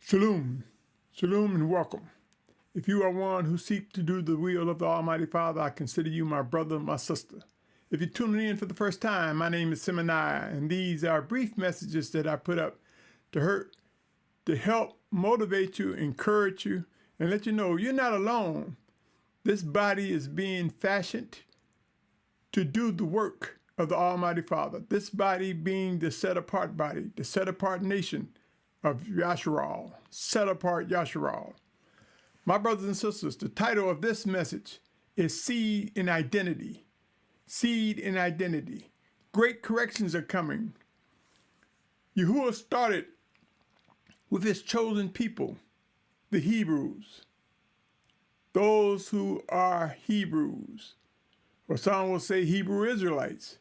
Shalum, shalom and welcome. If you are one who seeks to do the will of the Almighty Father, I consider you my brother, my sister. If you're tuning in for the first time, my name is Symmanayah, and these are brief messages that I put up to help motivate you, encourage you, and let you know you're not alone. This body is being fashioned to do the work of the Almighty Father. This body being the set-apart body, the set-apart nation of Yahusha, set apart Yahusha. My brothers and sisters, the title of this message is Seed in Identity. Seed in Identity. Great corrections are coming. Yahuah started with his chosen people, the Hebrews. Those who are Hebrews, or some will say Hebrew Israelites.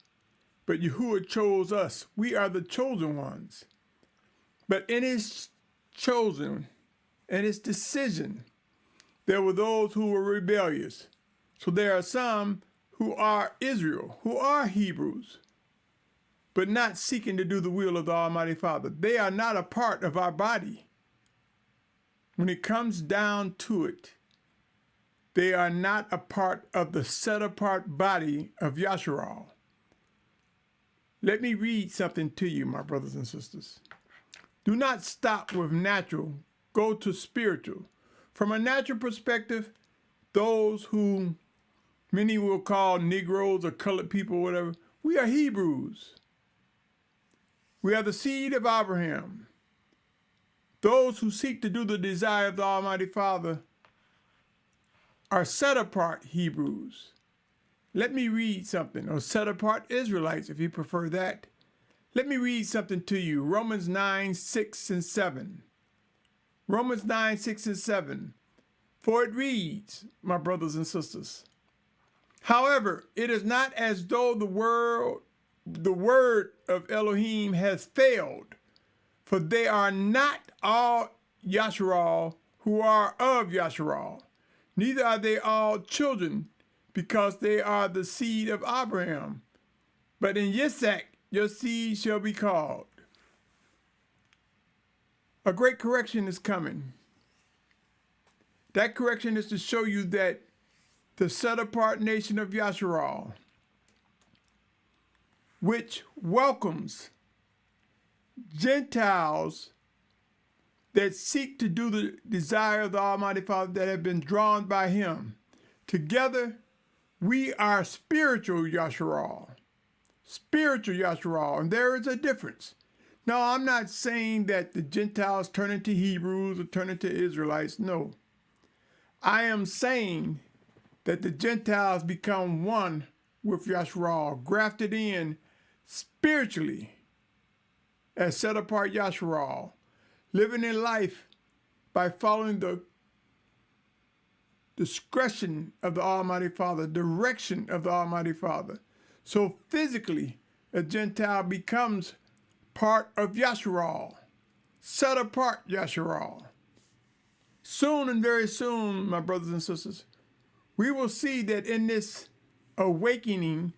But Yahuah chose us. We are the chosen ones. But in his chosen and his decision, there were those who were rebellious. So there are some who are Israel, who are Hebrews, but not seeking to do the will of the Almighty Father. They are not a part of our body. When it comes down to it, they are not a part of the set-apart body of Yahusha. Let me read something to you, my brothers and sisters. Do not stop with natural, go to spiritual. From a natural perspective, those who many will call Negroes or colored people, whatever, we are Hebrews. We are the seed of Abraham. Those who seek to do the desire of the Almighty Father are set apart Hebrews. Let me read something, or set apart Israelites if you prefer that. Let me read something to you. Romans 9, 6 and 7. Romans 9, 6 and 7. For it reads, my brothers and sisters, however, it is not as though the word of Elohim has failed, for they are not all Yahusha who are of Yahusha, neither are they all children, because they are the seed of Abraham. But in Yitzhak, your seed shall be called. A great correction is coming. That correction is to show you that the set-apart nation of Yahusha, which welcomes Gentiles that seek to do the desire of the Almighty Father, that have been drawn by him. Together, we are spiritual Yahusha. Spiritual Yahusha, and there is a difference. Now, I'm not saying that the Gentiles turn into Hebrews or turn into Israelites. No. I am saying that the Gentiles become one with Yahusha, grafted in spiritually as set apart Yahusha, living in life by following the discretion of the Almighty Father, direction of the Almighty Father. So physically, a Gentile becomes part of Yahusha, set apart Yahusha. Soon and very soon, my brothers and sisters, we will see that in this awakening,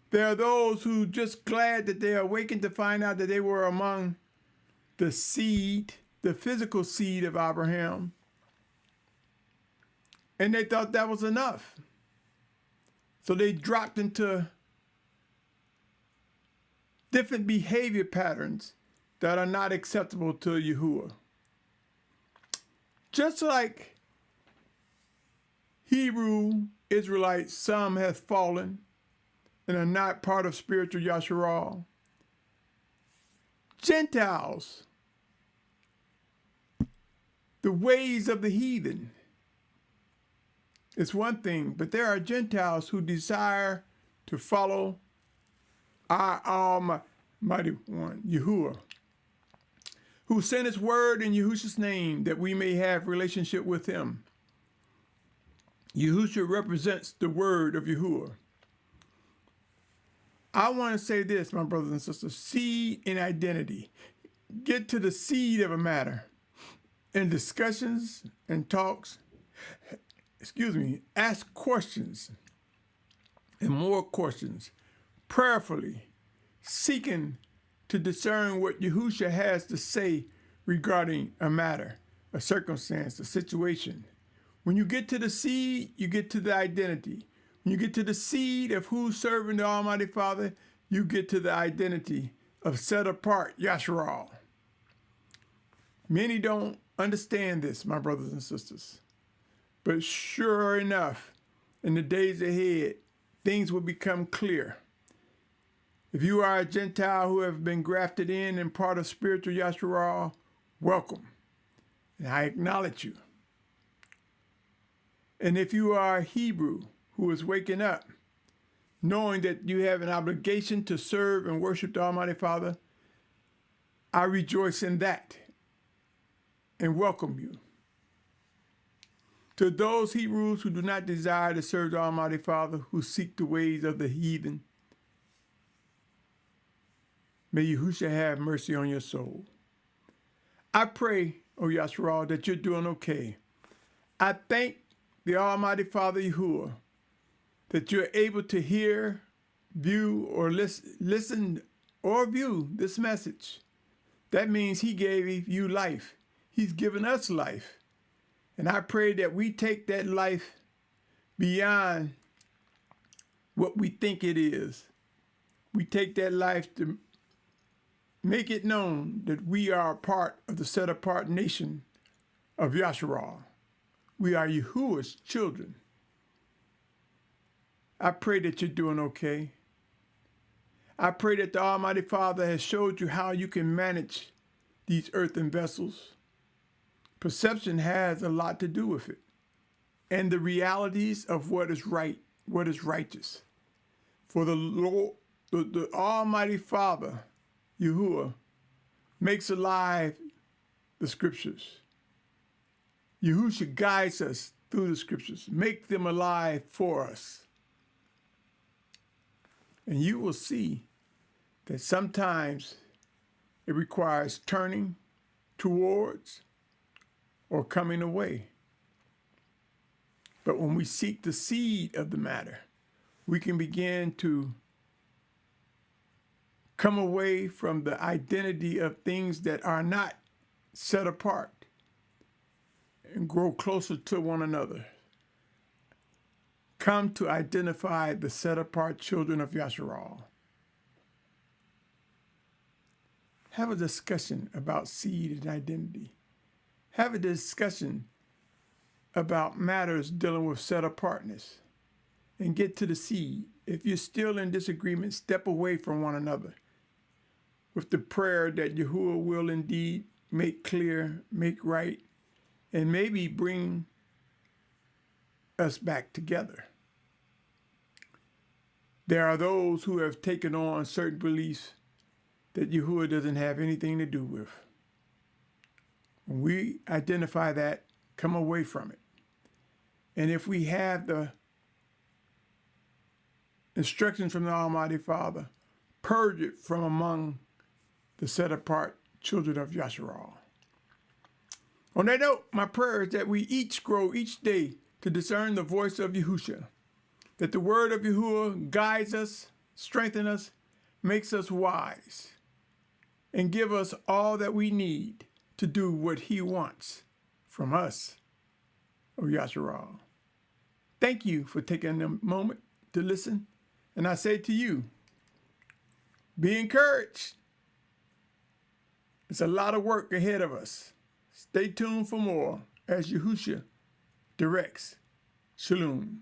there are those who just glad that they awakened to find out that they were among the seed, the physical seed of Abraham, and they thought that was enough. So they dropped into different behavior patterns that are not acceptable to Yahuah. Just like Hebrew Israelites, some have fallen and are not part of spiritual Yahusha. Gentiles, the ways of the heathen, is one thing, but there are Gentiles who desire to follow our Almighty One, Yahuah, who sent his word in Yahusha's name that we may have relationship with him. Yahusha represents the word of Yahuah. I want to say this, my brothers and sisters, seed in identity. Get to the seed of a matter. In discussions and talks, ask questions and more questions, prayerfully, seeking to discern what Yahusha has to say regarding a matter, a circumstance, a situation. When you get to the seed, you get to the identity. When you get to the seed of who's serving the Almighty Father, you get to the identity of set apart Yahusha. Many don't understand this, my brothers and sisters. But sure enough, in the days ahead, things will become clear. If you are a Gentile who have been grafted in and part of spiritual Yahusha, welcome. And I acknowledge you. And if you are a Hebrew who is waking up, knowing that you have an obligation to serve and worship the Almighty Father, I rejoice in that and welcome you. To those Hebrews who do not desire to serve the Almighty Father, who seek the ways of the heathen, may Yahusha have mercy on your soul. I pray, O Yahusha, that you're doing okay. I thank the Almighty Father Yahuah that you're able to hear, view, or listen or view this message. That means he gave you life. He's given us life. And I pray that we take that life beyond what we think it is. We take that life to make it known that we are a part of the set-apart nation of Yahusha. We are Yahuwah's children. I pray that you're doing okay. I pray that the Almighty Father has showed you how you can manage these earthen vessels. Perception has a lot to do with it, and the realities of what is right, what is righteous. For the Lord, the Almighty Father, Yahuah, makes alive the scriptures. Yahusha guides us through the scriptures, make them alive for us. And you will see that sometimes it requires turning towards or coming away. But when we seek the seed of the matter, we can begin to come away from the identity of things that are not set apart and grow closer to one another. Come to identify the set-apart children of Yahusha. Have a discussion about seed and identity. Have a discussion about matters dealing with set-apartness. And get to the seed. If you're still in disagreement, step away from one another with the prayer that Yahuah will indeed make clear, make right, and maybe bring us back together. There are those who have taken on certain beliefs that Yahuah doesn't have anything to do with. When we identify that, come away from it. And if we have the instructions from the Almighty Father, purge it from among the set-apart children of Yahusha. On that note, my prayer is that we each grow each day to discern the voice of Yahusha, that the word of Yahuah guides us, strengthens us, makes us wise, and give us all that we need to do what he wants from us, O Yahusha. Thank you for taking a moment to listen, and I say to you, be encouraged. It's a lot of work ahead of us. Stay tuned for more as Yahusha directs. Shalum.